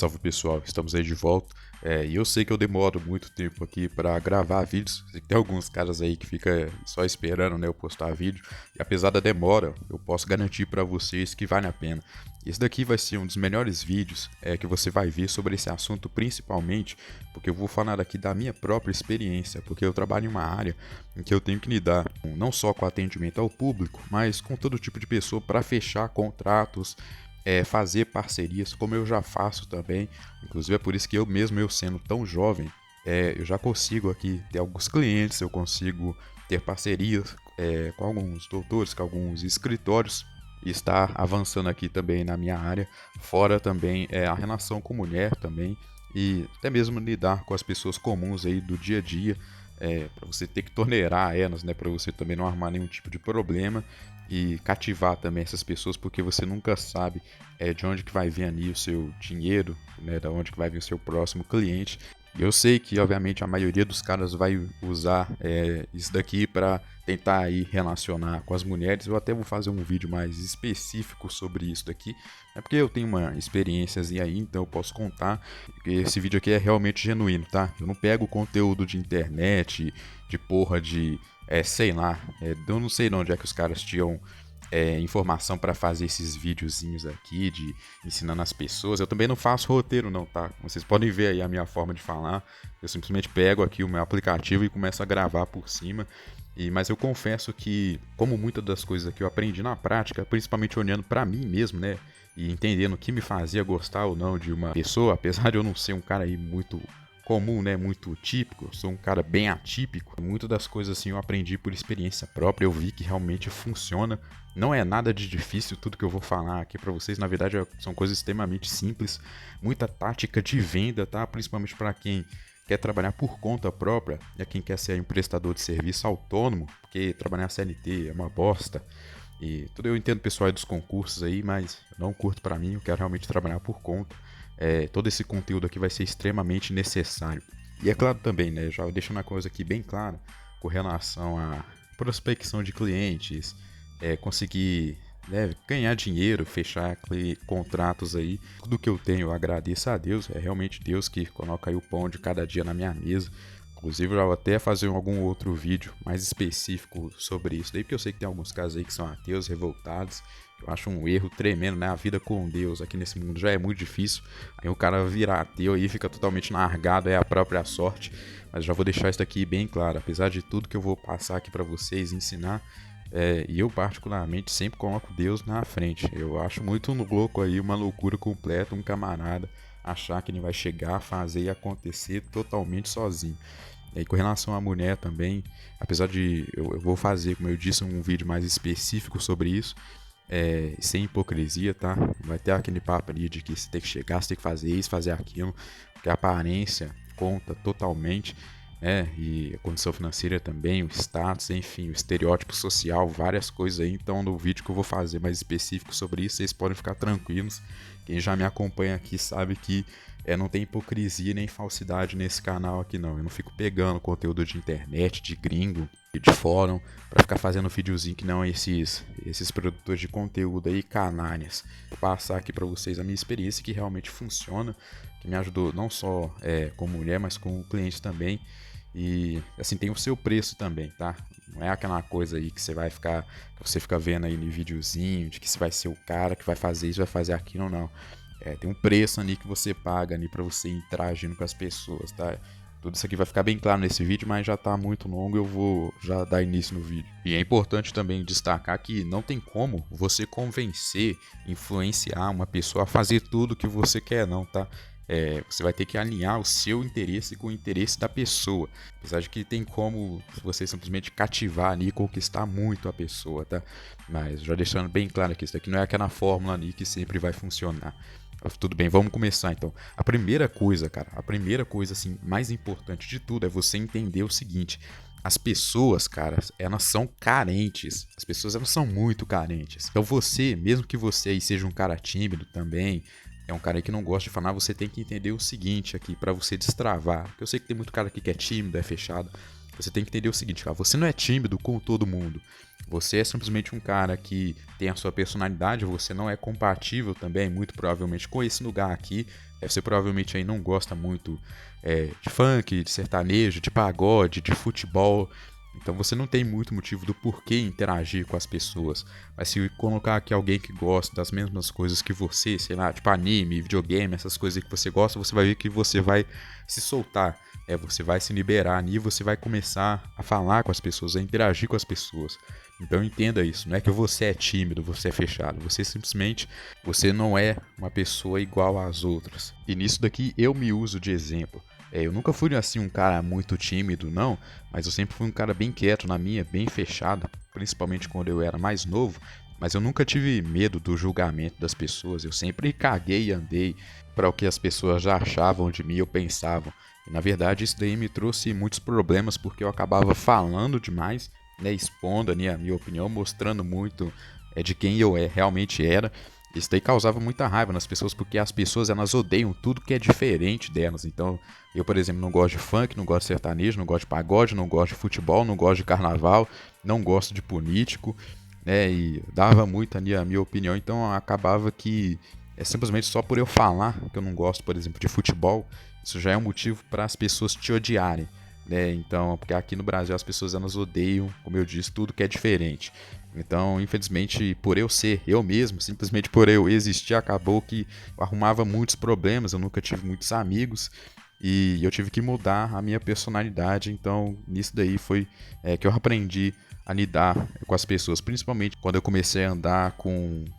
Salve pessoal, estamos aí de volta. E eu sei que eu demoro muito tempo aqui para gravar vídeos. Tem alguns caras aí que fica só esperando, né, eu postar vídeo. E apesar da demora, eu posso garantir para vocês que vale a pena. Esse daqui vai ser um dos melhores vídeos que você vai ver sobre esse assunto, principalmente porque eu vou falar aqui da minha própria experiência, porque eu trabalho em uma área em que eu tenho que lidar não só com atendimento ao público, mas com todo tipo de pessoa para fechar contratos, fazer parcerias, como eu já faço também. Inclusive é por isso que eu sendo tão jovem, eu já consigo aqui ter alguns clientes, eu consigo ter parcerias com alguns doutores, com alguns escritórios, e estar avançando aqui também na minha área, fora também a relação com mulher também, e até mesmo lidar com as pessoas comuns aí do dia a dia, para você ter que tolerar elas, né, para você também não arrumar nenhum tipo de problema e cativar também essas pessoas, porque você nunca sabe de onde que vai vir ali o seu dinheiro, né, da onde que vai vir o seu próximo cliente. E eu sei que, obviamente, a maioria dos caras vai usar isso daqui para tentar aí relacionar com as mulheres. Eu até vou fazer um vídeo mais específico sobre isso daqui, porque eu tenho uma experiência aí, então eu posso contar. Esse vídeo aqui é realmente genuíno, tá? Eu não pego conteúdo de internet, de porra de, sei lá, eu não sei de onde é que os caras tinham informação para fazer esses videozinhos aqui de ensinando as pessoas. Eu também não faço roteiro não, tá? Vocês podem ver aí a minha forma de falar. Eu simplesmente pego aqui o meu aplicativo e começo a gravar por cima. Mas eu confesso que, como muitas das coisas aqui eu aprendi na prática, principalmente olhando para mim mesmo, né? E entendendo o que me fazia gostar ou não de uma pessoa, apesar de eu não ser um cara aí muito comum, né, muito típico, eu sou um cara bem atípico. Muitas das coisas assim eu aprendi por experiência própria, eu vi que realmente funciona. Não é nada de difícil tudo que eu vou falar aqui para vocês, na verdade são coisas extremamente simples, muita tática de venda, tá? Principalmente para quem quer trabalhar por conta própria, e quem quer ser um prestador de serviço autônomo, porque trabalhar CLT é uma bosta. E tudo eu entendo pessoal aí dos concursos aí, mas eu não curto para mim, eu quero realmente trabalhar por conta. Todo esse conteúdo aqui vai ser extremamente necessário. E é claro também, né, já deixando a coisa aqui bem clara, com relação à prospecção de clientes, conseguir, né, ganhar dinheiro, fechar contratos aí. Tudo que eu tenho eu agradeço a Deus, é realmente Deus que coloca aí o pão de cada dia na minha mesa. Inclusive eu vou até fazer algum outro vídeo mais específico sobre isso daí, porque eu sei que tem alguns casos aí que são ateus, revoltados. Eu acho um erro tremendo, né? A vida com Deus aqui nesse mundo já é muito difícil. Aí o cara virar ateu aí fica totalmente largado, é a própria sorte. Mas já vou deixar isso aqui bem claro. Apesar de tudo que eu vou passar aqui para vocês, ensinar, e eu particularmente sempre coloco Deus na frente. Eu acho muito louco aí, uma loucura completa, um camarada achar que ele vai chegar, fazer e acontecer totalmente sozinho. E aí, com relação à mulher também, apesar de eu vou fazer, como eu disse, um vídeo mais específico sobre isso, sem hipocrisia, tá? Vai ter aquele papo ali de que você tem que chegar, você tem que fazer isso, fazer aquilo, porque a aparência conta totalmente, né? E a condição financeira também, o status, enfim, o estereótipo social, várias coisas aí. Então, no vídeo que eu vou fazer mais específico sobre isso, vocês podem ficar tranquilos. Quem já me acompanha aqui sabe que não tem hipocrisia nem falsidade nesse canal aqui não. Eu não fico pegando conteúdo de internet, de gringo e de fórum para ficar fazendo videozinho que não esses produtores de conteúdo aí canalhas. Vou passar aqui para vocês a minha experiência que realmente funciona, que me ajudou não só com mulher, mas com clientes também. E assim, tem o seu preço também, tá? Não é aquela coisa aí que você fica vendo aí no videozinho, de que você vai ser o cara que vai fazer isso, vai fazer aquilo, não. Tem um preço ali que você paga ali pra você interagindo com as pessoas, tá? Tudo isso aqui vai ficar bem claro nesse vídeo, mas já tá muito longo, eu vou já dar início no vídeo. E é importante também destacar que não tem como você convencer, influenciar uma pessoa a fazer tudo que você quer não, tá? Você vai ter que alinhar o seu interesse com o interesse da pessoa. Apesar de que tem como você simplesmente cativar ali e conquistar muito a pessoa, tá? Mas já deixando bem claro que isso daqui não é aquela fórmula ali que sempre vai funcionar. Tudo bem, vamos começar então. A primeira coisa assim, mais importante de tudo é você entender o seguinte: as pessoas, cara, elas são carentes. As pessoas, elas são muito carentes. Então você, mesmo que você aí seja um cara tímido também, um cara aí que não gosta de falar, você tem que entender o seguinte aqui, pra você destravar. Porque eu sei que tem muito cara aqui que é tímido, é fechado. Você tem que entender o seguinte, cara, você não é tímido com todo mundo. Você é simplesmente um cara que tem a sua personalidade, você não é compatível também, muito provavelmente, com esse lugar aqui Você provavelmente aí não gosta muito de funk, de sertanejo, de pagode, de futebol. Então você não tem muito motivo do porquê interagir com as pessoas. Mas se colocar aqui alguém que gosta das mesmas coisas que você, sei lá, tipo anime, videogame, essas coisas que você gosta, você vai ver que você vai se soltar. Você vai se liberar ali, você vai começar a falar com as pessoas, a interagir com as pessoas. Então entenda isso, não é que você é tímido, você é fechado, você não é uma pessoa igual às outras. E nisso daqui eu me uso de exemplo. Eu nunca fui assim um cara muito tímido, não, mas eu sempre fui um cara bem quieto na minha, bem fechado, principalmente quando eu era mais novo, mas eu nunca tive medo do julgamento das pessoas, eu sempre caguei e andei para o que as pessoas já achavam de mim ou pensavam. E, na verdade, isso daí me trouxe muitos problemas porque eu acabava falando demais, né, expondo a minha opinião, mostrando muito de quem eu realmente era. Isso daí causava muita raiva nas pessoas, porque as pessoas elas odeiam tudo que é diferente delas. Então, eu, por exemplo, não gosto de funk, não gosto de sertanejo, não gosto de pagode, não gosto de futebol, não gosto de carnaval, não gosto de político, né? E dava muito a minha opinião. Então, acabava que simplesmente só por eu falar que eu não gosto, por exemplo, de futebol, isso já é um motivo para as pessoas te odiarem. Então, porque aqui no Brasil as pessoas elas odeiam, como eu disse, tudo que é diferente. Então, infelizmente, por eu ser eu mesmo, simplesmente por eu existir, acabou que eu arrumava muitos problemas, eu nunca tive muitos amigos e eu tive que mudar a minha personalidade. Então, nisso daí foi que eu aprendi a lidar com as pessoas, principalmente quando eu comecei a andar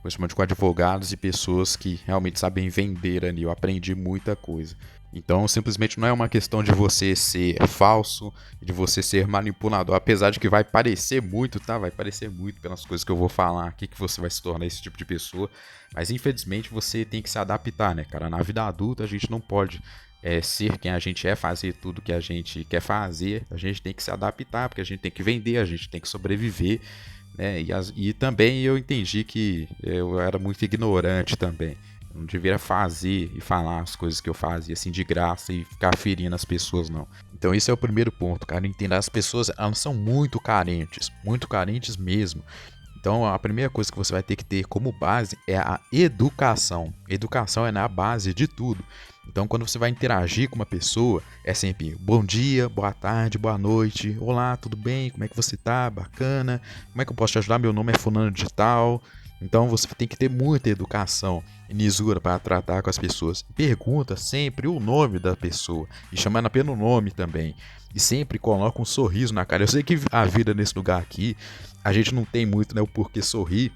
principalmente com advogados e pessoas que realmente sabem vender ali. Eu aprendi muita coisa. Então, simplesmente não é uma questão de você ser falso, de você ser manipulador, apesar de que vai parecer muito, tá? Vai parecer muito pelas coisas que eu vou falar aqui que você vai se tornar esse tipo de pessoa. Mas, infelizmente, você tem que se adaptar, né, cara? Na vida adulta, a gente não pode ser quem a gente é, fazer tudo que a gente quer fazer. A gente tem que se adaptar, porque a gente tem que vender, a gente tem que sobreviver, né? E também eu entendi que eu era muito ignorante também. Eu não deveria fazer e falar as coisas que eu fazia assim de graça e ficar ferindo as pessoas, não. Então esse é o primeiro ponto, cara. Entender, as pessoas elas são muito carentes mesmo. Então a primeira coisa que você vai ter que ter como base é a educação. Educação é na base de tudo. Então quando você vai interagir com uma pessoa, é sempre bom dia, boa tarde, boa noite, olá, tudo bem, como é que você tá, bacana, como é que eu posso te ajudar, meu nome é fulano de tal. Então você tem que ter muita educação e lisura para tratar com as pessoas. Pergunta sempre o nome da pessoa e chamando pelo nome também. E sempre coloca um sorriso na cara. Eu sei que a vida nesse lugar aqui, a gente não tem muito, né, o porquê sorrir,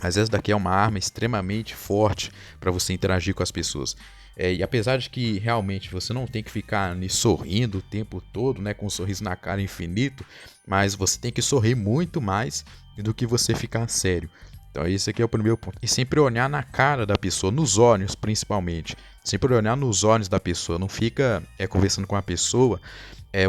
mas essa daqui é uma arma extremamente forte para você interagir com as pessoas. E apesar de que realmente você não tem que ficar ali sorrindo o tempo todo, né, com um sorriso na cara infinito, mas você tem que sorrir muito mais do que você ficar sério. Então esse aqui é o primeiro ponto. E sempre olhar na cara da pessoa, nos olhos principalmente. Sempre olhar nos olhos da pessoa. Não fica conversando com a pessoa,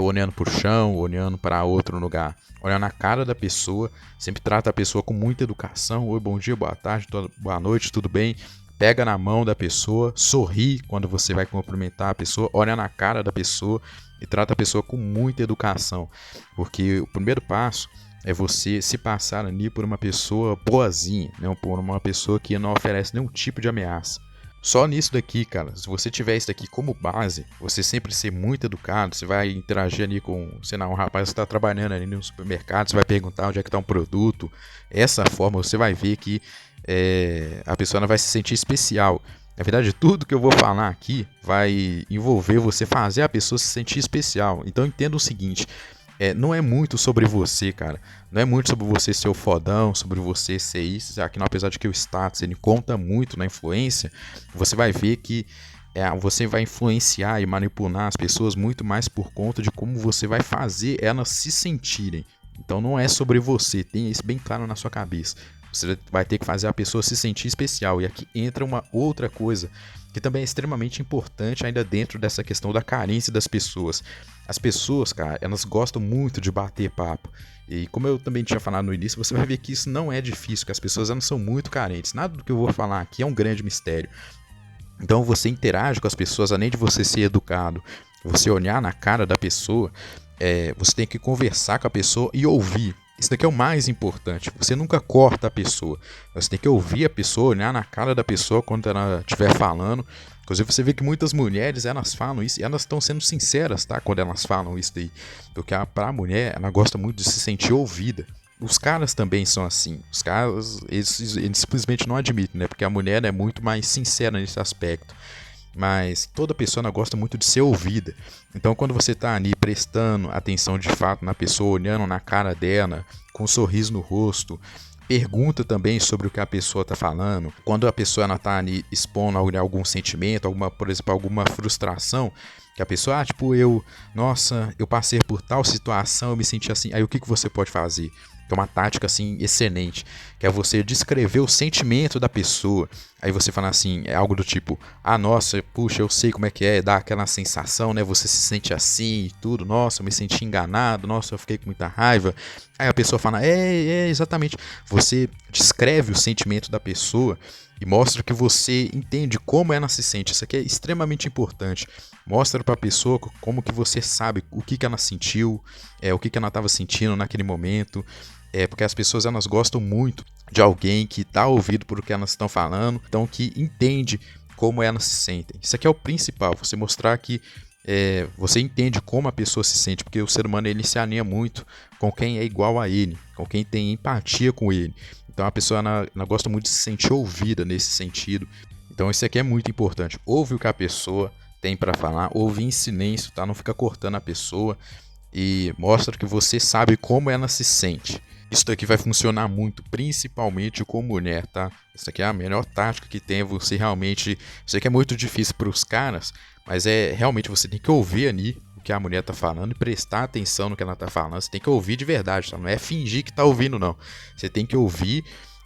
olhando para o chão, olhando para outro lugar. Olhar na cara da pessoa. Sempre trata a pessoa com muita educação. Oi, bom dia, boa tarde, boa noite, tudo bem? Pega na mão da pessoa, sorri quando você vai cumprimentar a pessoa. Olha na cara da pessoa e trata a pessoa com muita educação. Porque o primeiro passo é você se passar ali por uma pessoa boazinha, né? Por uma pessoa que não oferece nenhum tipo de ameaça. Só nisso daqui, cara, se você tiver isso daqui como base, você sempre ser muito educado, você vai interagir ali com, sei lá, um rapaz que está trabalhando ali no supermercado, você vai perguntar onde é que está um produto. Essa forma você vai ver que a pessoa vai se sentir especial. Na verdade, tudo que eu vou falar aqui vai envolver você fazer a pessoa se sentir especial. Então entenda o seguinte, não é muito sobre você, cara. Não é muito sobre você ser o fodão, sobre você ser isso. Aqui, não, apesar de que o status ele conta muito na influência, você vai ver que você vai influenciar e manipular as pessoas muito mais por conta de como você vai fazer elas se sentirem. Então não é sobre você, tenha isso bem claro na sua cabeça. Você vai ter que fazer a pessoa se sentir especial. E aqui entra uma outra coisa que também é extremamente importante ainda dentro dessa questão da carência das pessoas. As pessoas, cara, elas gostam muito de bater papo. E como eu também tinha falado no início, você vai ver que isso não é difícil, que as pessoas elas são muito carentes. Nada do que eu vou falar aqui é um grande mistério. Então você interage com as pessoas, além de você ser educado, você olhar na cara da pessoa, você tem que conversar com a pessoa e ouvir. Isso daqui é o mais importante. Você nunca corta a pessoa. Você tem que ouvir a pessoa, olhar na cara da pessoa quando ela estiver falando. Quando Inclusive você vê que muitas mulheres, elas falam isso e elas estão sendo sinceras, tá? Quando elas falam isso daí. Porque pra mulher, ela gosta muito de se sentir ouvida. Os caras também são assim. Os caras, eles simplesmente não admitem, né? Porque a mulher é muito mais sincera nesse aspecto. Mas toda pessoa gosta muito de ser ouvida. Então quando você tá ali prestando atenção de fato na pessoa, olhando na cara dela, com um sorriso no rosto, pergunta também sobre o que a pessoa tá falando. Quando a pessoa ela tá ali expondo algum sentimento, por exemplo, alguma frustração, que a pessoa, nossa, eu passei por tal situação, eu me senti assim. Aí o que você pode fazer? Que é uma tática assim excelente, que é você descrever o sentimento da pessoa. Aí você fala assim, é algo do tipo: ah, nossa, puxa, eu sei como é que é, dá aquela sensação, né? Você se sente assim e tudo, nossa, eu me senti enganado, nossa, eu fiquei com muita raiva. Aí a pessoa fala: exatamente. Você descreve o sentimento da pessoa e mostra que você entende como ela se sente. Isso aqui é extremamente importante. Mostra para a pessoa como que você sabe o que ela sentiu, o que ela estava sentindo naquele momento. Porque as pessoas elas gostam muito de alguém que dá ouvido por o que elas estão falando, então que entende como elas se sentem. Isso aqui é o principal, você mostrar que você entende como a pessoa se sente, porque o ser humano ele se alinha muito com quem é igual a ele, com quem tem empatia com ele. Então a pessoa ela gosta muito de se sentir ouvida nesse sentido. Então isso aqui é muito importante. Ouve o que a pessoa tem para falar, ouve em silêncio, tá? Não fica cortando a pessoa e mostra que você sabe como ela se sente. Isso daqui vai funcionar muito, principalmente com mulher, tá? Isso aqui é a melhor tática que tem, você realmente... Isso aqui é muito difícil para os caras, mas realmente você tem que ouvir ali o que a mulher tá falando e prestar atenção no que ela tá falando. Você tem que ouvir de verdade, tá? Não é fingir que tá ouvindo, não. Você tem que ouvir,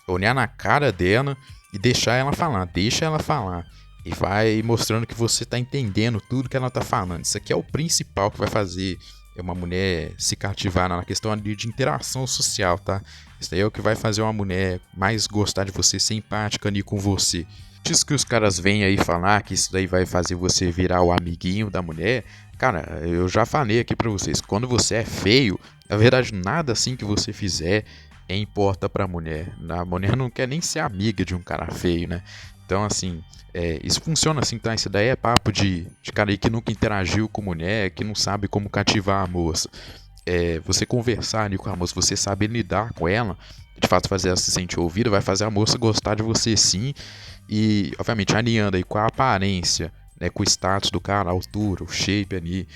olhar na cara dela e deixar ela falar. Deixa ela falar. E vai mostrando que você tá entendendo tudo que ela tá falando. Isso aqui é o principal que vai fazer uma mulher se cativar na questão ali de interação social, tá? Isso daí é o que vai fazer uma mulher mais gostar de você, ser empática ali com você. Antes que os caras venham aí falar que isso daí vai fazer você virar o amiguinho da mulher, cara, eu já falei aqui pra vocês, quando você é feio, na verdade nada assim que você fizer importa pra mulher. A mulher não quer nem ser amiga de um cara feio, né? Então, assim, isso funciona assim, tá? Isso daí é papo de cara aí que nunca interagiu com mulher, que não sabe como cativar a moça. Você conversar ali com a moça, você saber lidar com ela, de fato fazer ela se sentir ouvida, vai fazer a moça gostar de você sim. E, obviamente, alinhando aí com a aparência, né, com o status do cara, a altura, o shape ali,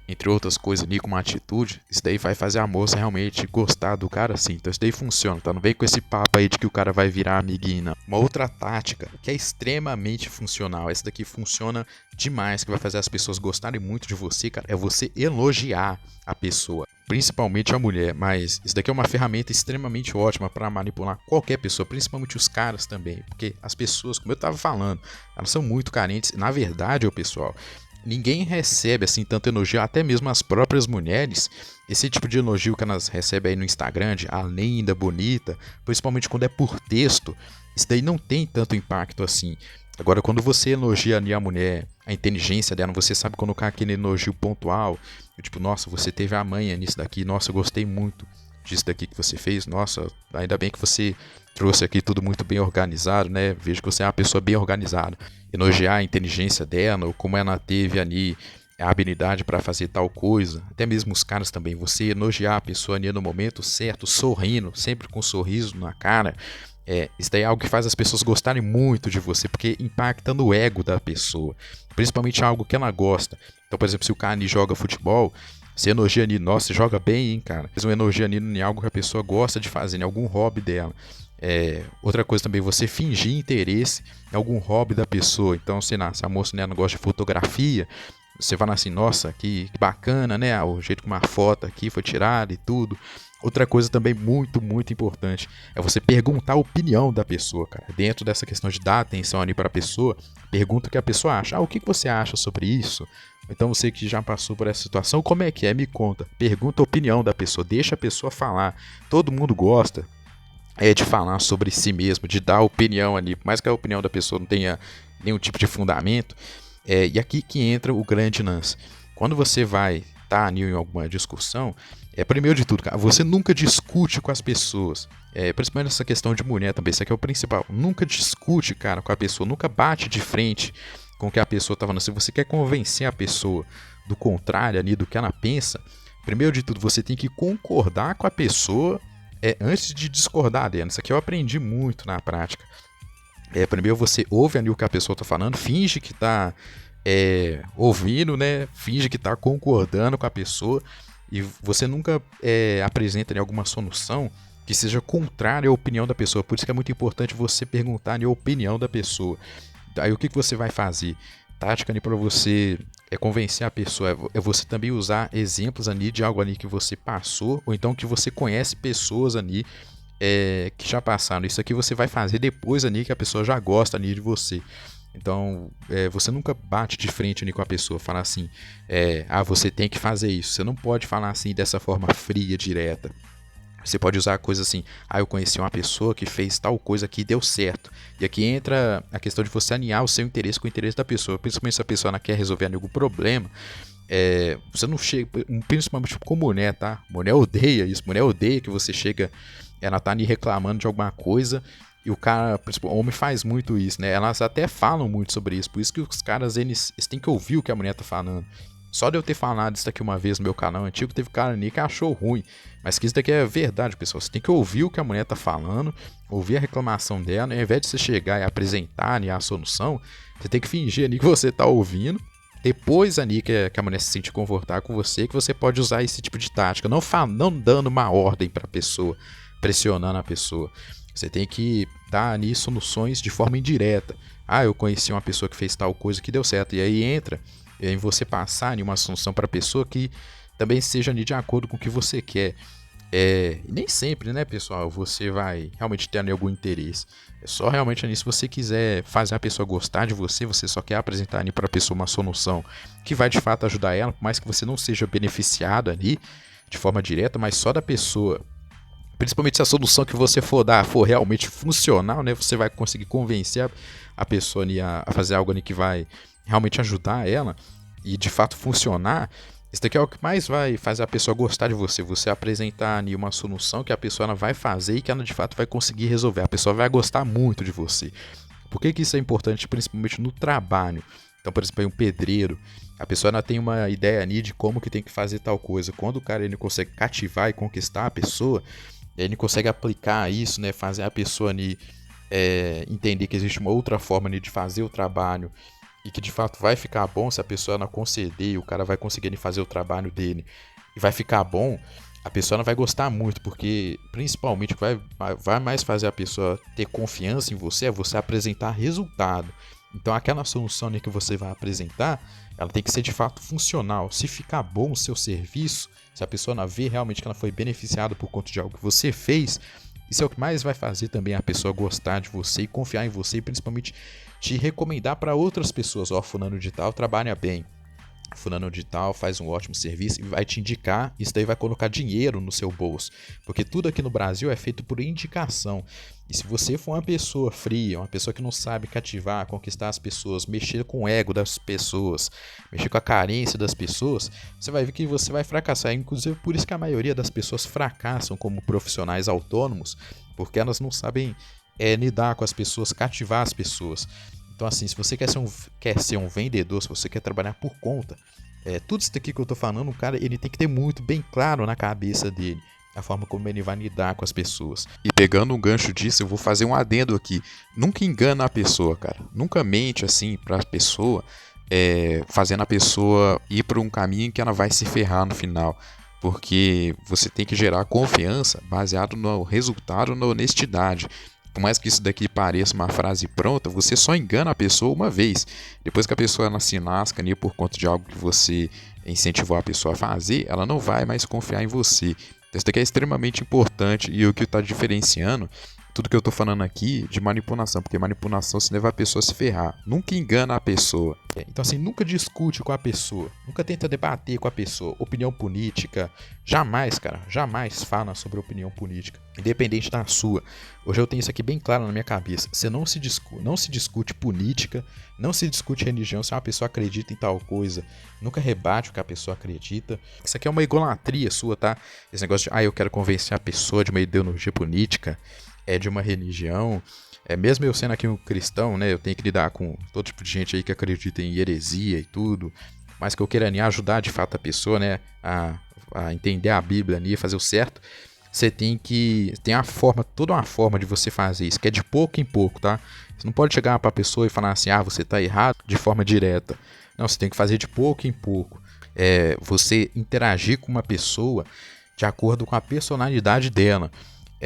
entre outras coisas ali, com uma atitude, isso daí vai fazer a moça realmente gostar do cara assim. Então isso daí funciona, tá? Não vem com esse papo aí de que o cara vai virar amiguinho, não. Uma outra tática que é extremamente funcional, essa daqui funciona demais, que vai fazer as pessoas gostarem muito de você, cara, é você elogiar a pessoa. Principalmente a mulher, mas isso daqui é uma ferramenta extremamente ótima para manipular qualquer pessoa, principalmente os caras também, porque as pessoas, como eu tava falando, elas são muito carentes. Na verdade, pessoal, ninguém recebe assim tanto elogio, até mesmo as próprias mulheres. Esse tipo de elogio que elas recebem aí no Instagram, de linda, bonita, principalmente quando é por texto, isso daí não tem tanto impacto assim. Agora, quando você elogia ali a mulher, a inteligência dela, você sabe colocar aquele elogio pontual, tipo, nossa, você teve a manha nisso daqui, nossa, eu gostei muito disso daqui que você fez, nossa, ainda bem que você trouxe aqui tudo muito bem organizado, né? Vejo que você é uma pessoa bem organizada. Elogiar a inteligência dela, ou como ela teve ali a habilidade para fazer tal coisa, até mesmo os caras também, você elogiar a pessoa ali no momento certo, sorrindo, sempre com um sorriso na cara. Isso daí é algo que faz as pessoas gostarem muito de você, porque impacta no ego da pessoa, principalmente algo que ela gosta. Então, por exemplo, se o cara ali joga futebol, você elogia ali, nossa, você joga bem, hein, cara. Faz um elogio ali em algo que a pessoa gosta de fazer, em algum hobby dela. Outra coisa também, você fingir interesse em algum hobby da pessoa. Então, sei lá, se a moça, né, não gosta de fotografia, você fala assim, nossa, que bacana, né? O jeito que uma foto aqui foi tirada e tudo. Outra coisa também muito, muito importante é você perguntar a opinião da pessoa, cara. Dentro dessa questão de dar atenção ali para a pessoa, pergunta o que a pessoa acha. O que você acha sobre isso? Então você que já passou por essa situação, como é que é? Me conta. Pergunta a opinião da pessoa, deixa a pessoa falar. Todo mundo gosta de falar sobre si mesmo, de dar opinião ali, por mais que a opinião da pessoa não tenha nenhum tipo de fundamento. E aqui que entra o grande lance. Quando você vai estar ali em alguma discussão, primeiro de tudo, cara, você nunca discute com as pessoas. Principalmente essa questão de mulher também, isso aqui é o principal. Nunca discute, cara, com a pessoa, nunca bate de frente com o que a pessoa tá falando, se você quer convencer a pessoa do contrário ali, do que ela pensa, primeiro de tudo, você tem que concordar com a pessoa antes de discordar dela. Isso aqui eu aprendi muito na prática. Primeiro você ouve ali o que a pessoa tá falando, finge que tá ouvindo, né? Finge que tá concordando com a pessoa, e você nunca apresenta ali alguma solução que seja contrária à opinião da pessoa. Por isso que é muito importante você perguntar ali a opinião da pessoa. Aí o que você vai fazer? Tática ali para você convencer a pessoa é você também usar exemplos ali de algo ali que você passou, ou então que você conhece pessoas ali que já passaram. Isso aqui você vai fazer depois ali que a pessoa já gosta ali de você. Então, você nunca bate de frente ali com a pessoa, falar assim, você tem que fazer isso. Você não pode falar assim dessa forma fria, direta. Você pode usar coisas assim, eu conheci uma pessoa que fez tal coisa que deu certo. E aqui entra a questão de você alinhar o seu interesse com o interesse da pessoa. Principalmente se a pessoa não quer resolver algum problema, você não chega, principalmente com mulher, tá? Mulher odeia isso, mulher odeia que você chega, ela tá ali reclamando de alguma coisa, e o cara, o homem faz muito isso, né? Elas até falam muito sobre isso, por isso que os caras, eles têm que ouvir o que a mulher tá falando. Só de eu ter falado isso daqui uma vez no meu canal antigo, teve cara ali que achou ruim. Mas que isso daqui é verdade, pessoal. Você tem que ouvir o que a mulher tá falando, ouvir a reclamação dela, e ao invés de você chegar e apresentar ali a solução, você tem que fingir ali que você tá ouvindo. Depois ali que a mulher se sente confortável com você, que você pode usar esse tipo de tática. Não dando uma ordem pra pessoa, pressionando a pessoa. Você tem que dar ali soluções de forma indireta. Eu conheci uma pessoa que fez tal coisa que deu certo. E aí entra em você passar uma solução para a pessoa que também seja de acordo com o que você quer. Nem sempre, né, pessoal, você vai realmente ter algum interesse. É só realmente ali se você quiser fazer a pessoa gostar de você, você só quer apresentar ali para a pessoa uma solução que vai de fato ajudar ela, por mais que você não seja beneficiado ali de forma direta, mas só da pessoa. Principalmente se a solução que você for dar for realmente funcional, né, você vai conseguir convencer a pessoa ali a fazer algo ali que vai realmente ajudar ela e de fato funcionar. Isso daqui é o que mais vai fazer a pessoa gostar de você. Você apresentar ali uma solução que a pessoa ela vai fazer e que ela de fato vai conseguir resolver. A pessoa vai gostar muito de você. Por que isso é importante? Principalmente no trabalho. Então, por exemplo, um pedreiro, a pessoa ela tem uma ideia ali de como que tem que fazer tal coisa. Quando o cara ele consegue cativar e conquistar a pessoa, ele consegue aplicar isso, né? Fazer a pessoa ali, entender que existe uma outra forma ali de fazer o trabalho e que de fato vai ficar bom se a pessoa não conceder e o cara vai conseguir fazer o trabalho dele e vai ficar bom. A pessoa não vai gostar muito, porque principalmente o que vai mais fazer a pessoa ter confiança em você é você apresentar resultado. Então aquela solução que você vai apresentar, ela tem que ser de fato funcional. Se ficar bom o seu serviço, se a pessoa não vê realmente que ela foi beneficiada por conta de algo que você fez, isso é o que mais vai fazer também a pessoa gostar de você e confiar em você, e principalmente te recomendar para outras pessoas. Fulano de tal trabalha bem, fulano de tal faz um ótimo serviço, e vai te indicar. Isso daí vai colocar dinheiro no seu bolso, porque tudo aqui no Brasil é feito por indicação. E se você for uma pessoa fria, uma pessoa que não sabe cativar, conquistar as pessoas, mexer com o ego das pessoas, mexer com a carência das pessoas, você vai ver que você vai fracassar. Inclusive por isso que a maioria das pessoas fracassam como profissionais autônomos, porque elas não sabem lidar com as pessoas, cativar as pessoas. Então assim, se você quer ser um vendedor, se você quer trabalhar por conta, tudo isso daqui que eu tô falando, o cara ele tem que ter muito bem claro na cabeça dele a forma como ele vai lidar com as pessoas. E pegando um gancho disso, eu vou fazer um adendo aqui. Nunca engana a pessoa, cara. Nunca mente assim pra pessoa, fazendo a pessoa ir por um caminho que ela vai se ferrar no final. Porque você tem que gerar confiança baseado no resultado, na honestidade. Por mais que isso daqui pareça uma frase pronta, você só engana a pessoa uma vez. Depois que a pessoa ela se lasca ali por conta de algo que você incentivou a pessoa a fazer, ela não vai mais confiar em você. Isso daqui é extremamente importante, e o que está diferenciando tudo que eu estou falando aqui de manipulação, porque manipulação se leva a pessoa a se ferrar. Nunca engana a pessoa. Então assim, nunca discute com a pessoa, nunca tenta debater com a pessoa. Opinião política, jamais, cara, jamais fala sobre opinião política, independente da sua. Hoje eu tenho isso aqui bem claro na minha cabeça. Você não se discute política, não se discute religião. Se uma pessoa acredita em tal coisa, nunca rebate o que a pessoa acredita. Isso aqui é uma idolatria sua, tá? Esse negócio de, eu quero convencer a pessoa de uma ideologia política, de uma religião, Mesmo eu sendo aqui um cristão, né, eu tenho que lidar com todo tipo de gente aí que acredita em heresia e tudo, mas que eu queira nem ajudar de fato a pessoa, né, a entender a Bíblia ali, fazer o certo. Você tem a forma, toda uma forma de você fazer isso, que é de pouco em pouco, tá? Você não pode chegar para a pessoa e falar assim, você tá errado, de forma direta. Não, você tem que fazer de pouco em pouco. Você interagir com uma pessoa de acordo com a personalidade dela.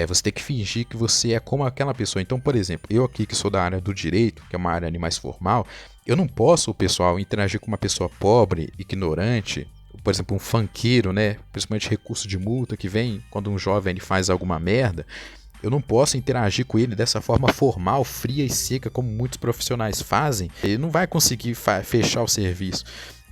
Você tem que fingir que você é como aquela pessoa. Então, por exemplo, eu aqui que sou da área do direito, que é uma área ali mais formal, eu não posso, pessoal, interagir com uma pessoa pobre, ignorante, por exemplo, um funkeiro, né? Principalmente recurso de multa que vem quando um jovem ele faz alguma merda. Eu não posso interagir com ele dessa forma formal, fria e seca, como muitos profissionais fazem. Ele não vai conseguir fechar o serviço.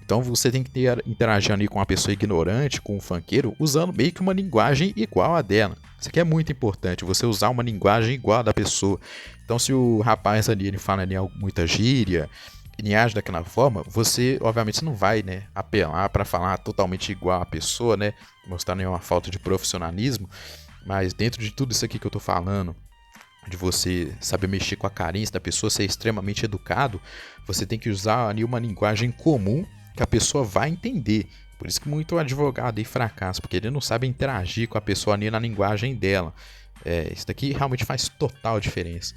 Então você tem que interagir ali com uma pessoa ignorante, com um funkeiro, usando meio que uma linguagem igual a dela. Isso aqui é muito importante, você usar uma linguagem igual a da pessoa. Então se o rapaz ali ele fala ali muita gíria, ele age daquela forma, você obviamente não vai, né, apelar para falar totalmente igual a pessoa, né, mostrar nenhuma falta de profissionalismo, mas dentro de tudo isso aqui que eu tô falando, de você saber mexer com a carência da pessoa, ser extremamente educado, você tem que usar ali uma linguagem comum que a pessoa vai entender. Por isso que muito advogado aí fracassa, porque ele não sabe interagir com a pessoa ali na linguagem dela. Isso daqui realmente faz total diferença.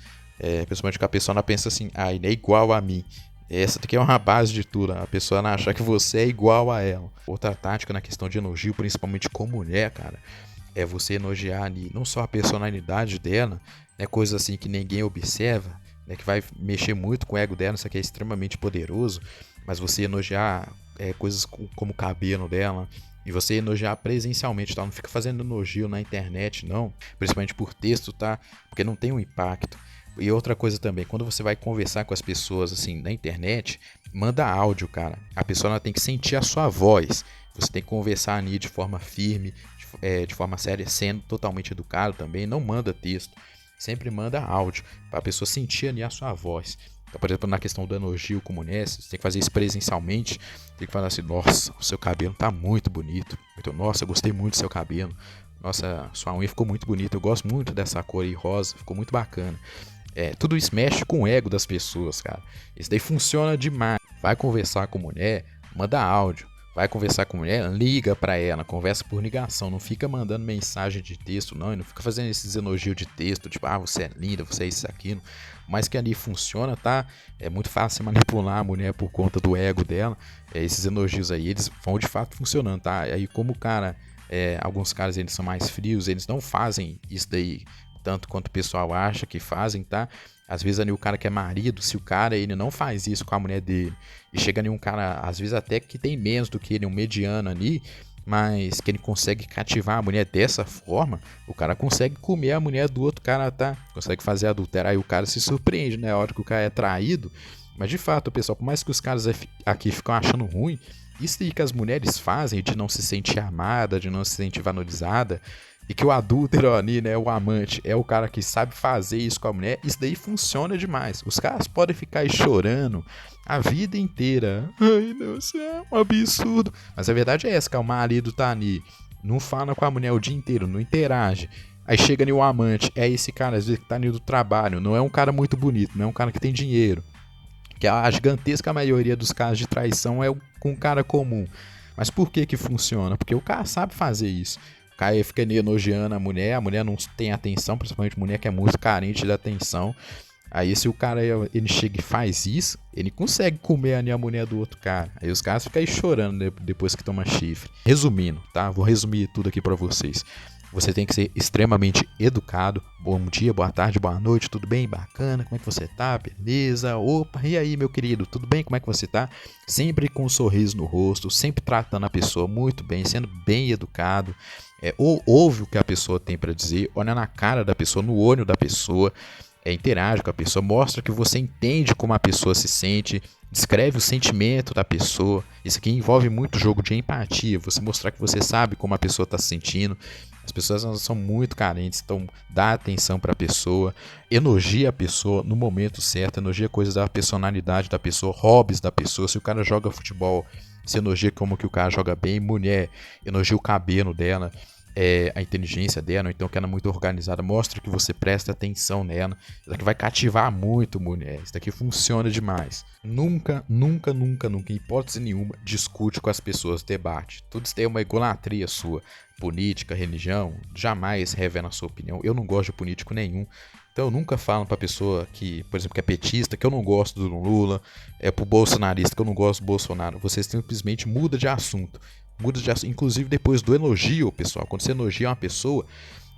Principalmente que a pessoa não pensa assim, ele é igual a mim. Essa daqui é uma base de tudo, a pessoa não achar que você é igual a ela. Outra tática na questão de elogio, principalmente com mulher, cara, é você elogiar ali não só a personalidade dela, né, coisa assim que ninguém observa, né, que vai mexer muito com o ego dela, isso aqui é extremamente poderoso, mas você elogiar coisas como o cabelo dela, e você elogiar presencialmente, tá? Não fica fazendo elogio na internet, não, principalmente por texto, tá? Porque não tem um impacto. E outra coisa também, quando você vai conversar com as pessoas assim na internet, manda áudio, cara. A pessoa ela tem que sentir a sua voz. Você tem que conversar ali de forma firme, de forma séria, sendo totalmente educado também. Não manda texto, sempre manda áudio, para a pessoa sentir ali a sua voz. Então, por exemplo, na questão do elogio como nessa, você tem que fazer isso presencialmente. Tem que falar assim, nossa, o seu cabelo tá muito bonito. Então, nossa, eu gostei muito do seu cabelo. Nossa, sua unha ficou muito bonita. Eu gosto muito dessa cor aí rosa, ficou muito bacana. Tudo isso mexe com o ego das pessoas, cara. Isso daí funciona demais. Vai conversar com mulher, manda áudio. Vai conversar com mulher, liga pra ela, conversa por ligação. Não fica mandando mensagem de texto, não. E não fica fazendo esses elogios de texto, tipo, você é linda, você é isso, aquilo. Mas que ali funciona, tá? É muito fácil manipular a mulher por conta do ego dela. Esses elogios aí, eles vão de fato funcionando, tá? Aí como o cara, alguns caras eles são mais frios, eles não fazem isso daí tanto quanto o pessoal acha que fazem, tá? Às vezes ali o cara que é marido, se o cara ele não faz isso com a mulher dele, e chega ali um cara, às vezes até que tem menos do que ele, um mediano ali, mas que ele consegue cativar a mulher dessa forma, o cara consegue comer a mulher do outro cara, tá? Consegue fazer adultério, aí o cara se surpreende, né? A hora que o cara é traído, mas de fato, pessoal, por mais que os caras aqui ficam achando ruim, isso aí que as mulheres fazem de não se sentir amada, de não se sentir valorizada, e que o adúltero ali, né, o amante, é o cara que sabe fazer isso com a mulher, isso daí funciona demais. Os caras podem ficar aí chorando a vida inteira. Ai, meu céu, é um absurdo. Mas a verdade é essa, que o marido tá ali, não fala com a mulher o dia inteiro, não interage. Aí chega ali o amante, é esse cara às vezes que tá ali do trabalho, não é um cara muito bonito, não é um cara que tem dinheiro. Que a gigantesca maioria dos casos de traição é com um cara comum. Mas por que que funciona? Porque o cara sabe fazer isso. O cara fica elogiando a mulher não tem atenção, principalmente mulher que é muito carente de atenção. Aí se o cara ele chega e faz isso, ele consegue comer a mulher do outro cara. Aí os caras ficam aí chorando depois que toma chifre. Resumindo, tá? Vou resumir tudo aqui pra vocês. Você tem que ser extremamente educado. Bom dia, boa tarde, boa noite, tudo bem? Bacana, como é que você tá? Beleza? Opa, e aí, meu querido, tudo bem? Como é que você tá? Sempre com um sorriso no rosto, sempre tratando a pessoa muito bem, sendo bem educado. Ouve o que a pessoa tem para dizer, olha na cara da pessoa, no olho da pessoa, interage com a pessoa, mostra que você entende como a pessoa se sente, descreve o sentimento da pessoa. Isso aqui envolve muito jogo de empatia, você mostrar que você sabe como a pessoa está se sentindo. As pessoas são muito carentes, então dá atenção para a pessoa, elogia a pessoa no momento certo, elogia coisas da personalidade da pessoa, hobbies da pessoa. Se o cara joga futebol, você elogia como que o cara joga bem. Mulher, elogia o cabelo dela. a inteligência dela, ou então que ela é muito organizada, mostra que você presta atenção nela. Isso daqui vai cativar muito mulher, isso daqui funciona demais. Nunca, nunca, nunca, nunca, em hipótese nenhuma, discute com as pessoas, debate. Tudo isso tem uma egolatria sua, política, religião, jamais revela a sua opinião. Eu não gosto de político nenhum, então eu nunca falo pra pessoa que, por exemplo, que é petista, que eu não gosto do Lula, pro bolsonarista, que eu não gosto do Bolsonaro. Você simplesmente muda de assunto. Inclusive depois do elogio, pessoal. Quando você elogia uma pessoa,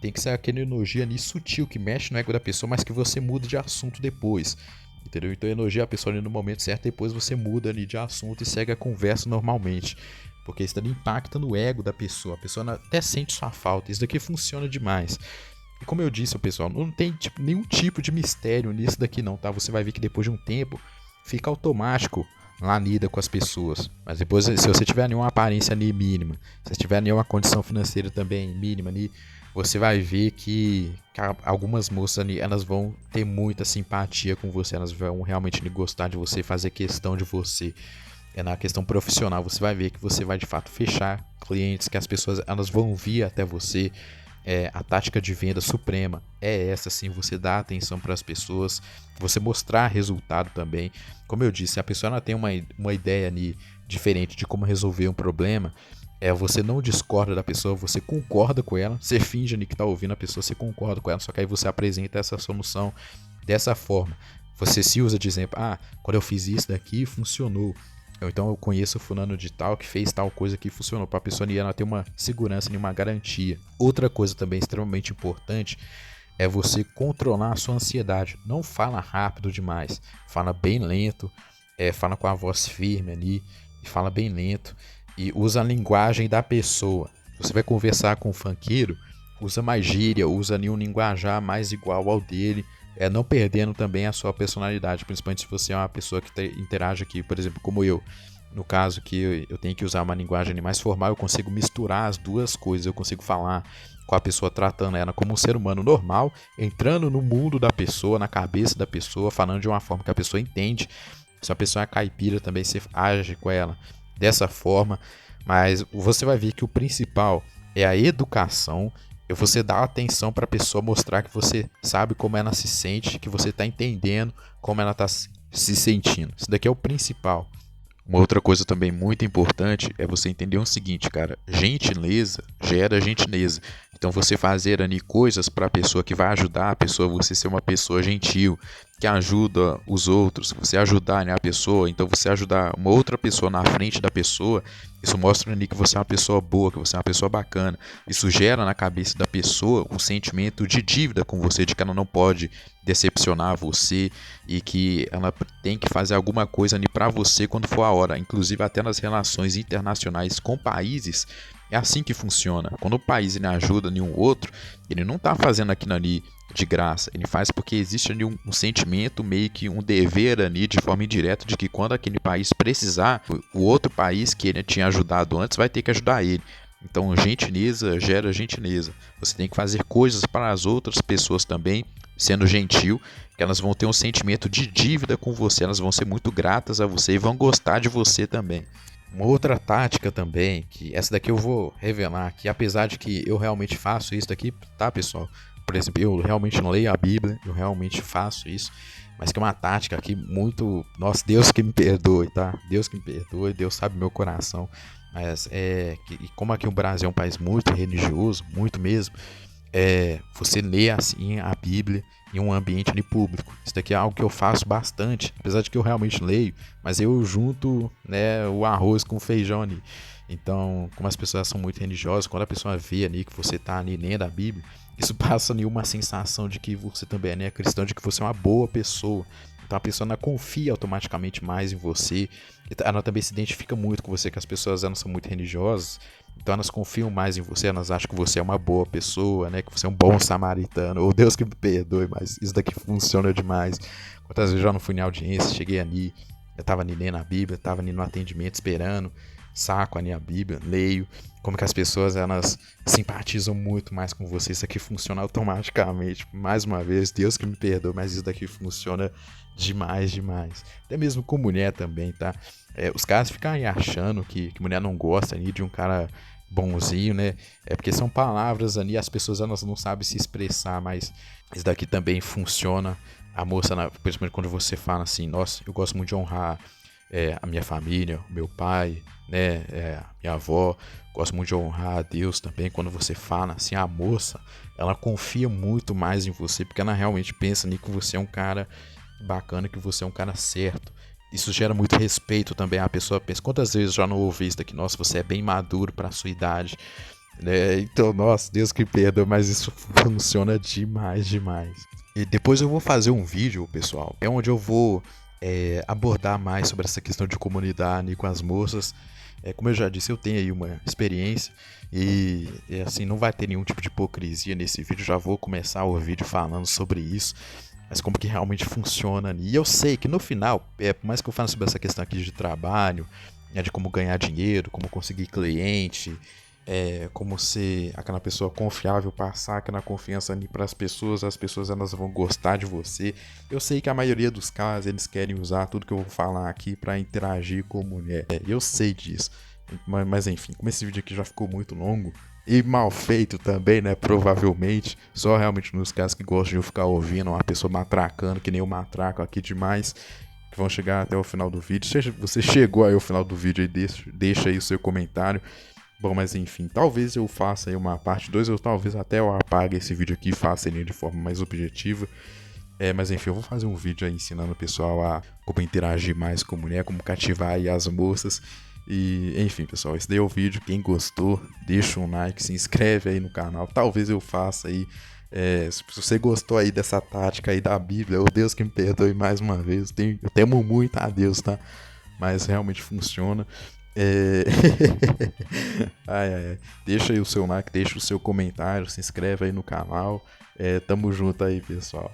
tem que ser aquele elogio ali sutil, que mexe no ego da pessoa, mas que você muda de assunto depois. Entendeu? Então elogia a pessoa ali no momento certo, depois você muda ali de assunto e segue a conversa normalmente. Porque isso ali impacta no ego da pessoa. A pessoa até sente sua falta. Isso daqui funciona demais. E como eu disse, pessoal, não tem nenhum tipo de mistério nisso daqui não, tá? Você vai ver que depois de um tempo fica automático lá lida com as pessoas. Mas depois, se você tiver nenhuma aparência ali mínima, se você tiver nenhuma condição financeira também mínima ali, você vai ver que algumas moças ali, elas vão ter muita simpatia com você, elas vão realmente gostar de você, fazer questão de você. Na questão profissional, você vai ver que você vai de fato fechar clientes, que as pessoas elas vão vir até você. A tática de venda suprema é essa, sim, você dá atenção para as pessoas, você mostrar resultado também. Como eu disse, se a pessoa ela tem uma ideia ali diferente de como resolver um problema, você não discorda da pessoa, você concorda com ela, você finge ali que está ouvindo a pessoa, você concorda com ela, só que aí você apresenta essa solução dessa forma. Você se usa de exemplo, quando eu fiz isso daqui, funcionou. Então eu conheço o fulano de tal que fez tal coisa que funcionou, para a pessoa ela ter uma segurança e uma garantia. Outra coisa também extremamente importante é você controlar a sua ansiedade. Não fala rápido demais, fala bem lento, fala com a voz firme ali, e fala bem lento e usa a linguagem da pessoa. Você vai conversar com um funkeiro, usa mais gíria, usa ali um linguajar mais igual ao dele, não perdendo também a sua personalidade, principalmente se você é uma pessoa que interage aqui, por exemplo, como eu. No caso que eu tenho que usar uma linguagem mais formal, eu consigo misturar as duas coisas, eu consigo falar com a pessoa tratando ela como um ser humano normal, entrando no mundo da pessoa, na cabeça da pessoa, falando de uma forma que a pessoa entende. Se a pessoa é caipira também, você age com ela dessa forma, mas você vai ver que o principal é a educação. Você dá atenção para a pessoa, mostrar que você sabe como ela se sente, que você está entendendo como ela está se sentindo. Isso daqui é o principal. Uma outra coisa também muito importante é você entender o seguinte, cara, gentileza gera gentileza. Então você fazer ali coisas para a pessoa que vai ajudar a pessoa, você ser uma pessoa gentil, que ajuda os outros, você ajudar, né, a pessoa, então você ajudar uma outra pessoa na frente da pessoa, isso mostra ali que você é uma pessoa boa, que você é uma pessoa bacana. Isso gera na cabeça da pessoa um sentimento de dívida com você, de que ela não pode decepcionar você e que ela tem que fazer alguma coisa ali para você quando for a hora. Inclusive até nas relações internacionais com países, é assim que funciona. Quando o país ele ajuda nenhum outro, ele não está fazendo aquilo ali de graça. Ele faz porque existe ali um sentimento, meio que um dever ali de forma indireta de que quando aquele país precisar, o outro país que ele tinha ajudado antes vai ter que ajudar ele. Então, gentileza gera gentileza. Você tem que fazer coisas para as outras pessoas também, sendo gentil, que elas vão ter um sentimento de dívida com você, elas vão ser muito gratas a você e vão gostar de você também. Uma outra tática também, que essa daqui eu vou revelar, que apesar de que eu realmente faço isso daqui, tá, pessoal? Por exemplo, eu realmente não leio a Bíblia, eu realmente faço isso, mas que é uma tática aqui muito... Nossa, Deus que me perdoe, tá? Deus que me perdoe, Deus sabe meu coração. Mas como aqui o Brasil é um país muito religioso, muito mesmo, você lê assim a Bíblia em um ambiente ali público. Isso daqui é algo que eu faço bastante, apesar de que eu realmente leio, mas eu junto, né, o arroz com o feijão ali. Então, como as pessoas são muito religiosas, quando a pessoa vê ali que você está ali lendo a Bíblia, isso passa ali uma sensação de que você também é cristão, de que você é uma boa pessoa. Então a pessoa não confia automaticamente mais em você. Ela também se identifica muito com você, que as pessoas elas são muito religiosas. Então elas confiam mais em você, elas acham que você é uma boa pessoa, né? Que você é um bom samaritano. Ou Deus que me perdoe, mas isso daqui funciona demais. Quantas vezes eu já não fui em audiência, cheguei ali, eu tava ali lendo a Bíblia, tava ali no atendimento esperando, saco ali a Bíblia, leio. Como que as pessoas elas simpatizam muito mais com você. Isso aqui funciona automaticamente. Mais uma vez, Deus que me perdoe, mas isso daqui funciona demais, demais. Até mesmo com mulher também, tá? Os caras ficam aí achando que mulher não gosta ali de um cara bonzinho, né? É porque são palavras ali, as pessoas elas não sabem se expressar, mas isso daqui também funciona. A moça, principalmente quando você fala assim, nossa, eu gosto muito de honrar a minha família, o meu pai, né, a minha avó, gosto muito de honrar a Deus também. Quando você fala assim, a moça, ela confia muito mais em você, porque ela realmente pensa que você é um cara bacana, que você é um cara certo. Isso gera muito respeito também. A pessoa pensa, quantas vezes já não ouvi isso daqui? Nossa, você é bem maduro para a sua idade, né? Então, nossa, Deus que perdoe, mas isso funciona demais, demais. E depois eu vou fazer um vídeo, pessoal, é onde eu vou abordar mais sobre essa questão de comunidade com as moças. Como eu já disse, eu tenho aí uma experiência e assim, não vai ter nenhum tipo de hipocrisia nesse vídeo. Já vou começar o vídeo falando sobre isso, mas como que realmente funciona. E eu sei que no final, por mais que eu fale sobre essa questão aqui de trabalho, de como ganhar dinheiro, como conseguir cliente, como ser aquela pessoa confiável, passar aquela confiança para as pessoas elas vão gostar de você. Eu sei que a maioria dos casos eles querem usar tudo que eu vou falar aqui para interagir com mulher. Eu sei disso. Mas enfim, como esse vídeo aqui já ficou muito longo e mal feito também, né? Provavelmente, só realmente nos casos que gostam de ficar ouvindo uma pessoa matracando, que nem eu matraco aqui demais, que vão chegar até o final do vídeo. Se você chegou aí ao final do vídeo e deixa aí o seu comentário. Bom, mas enfim, talvez eu faça aí uma parte 2, ou talvez até eu apague esse vídeo aqui e faça ele de forma mais objetiva. Mas enfim, eu vou fazer um vídeo aí ensinando o pessoal a como interagir mais com mulher, como cativar aí as moças. E enfim, pessoal, esse daí é o vídeo. Quem gostou, deixa um like, se inscreve aí no canal. Talvez eu faça aí. Se você gostou aí dessa tática aí da Bíblia, oh Deus que me perdoe mais uma vez. Eu temo muito a Deus, tá? Mas realmente funciona. Ai, ai, ai. Deixa aí o seu like, deixa o seu comentário, se inscreve aí no canal. Tamo junto aí, pessoal.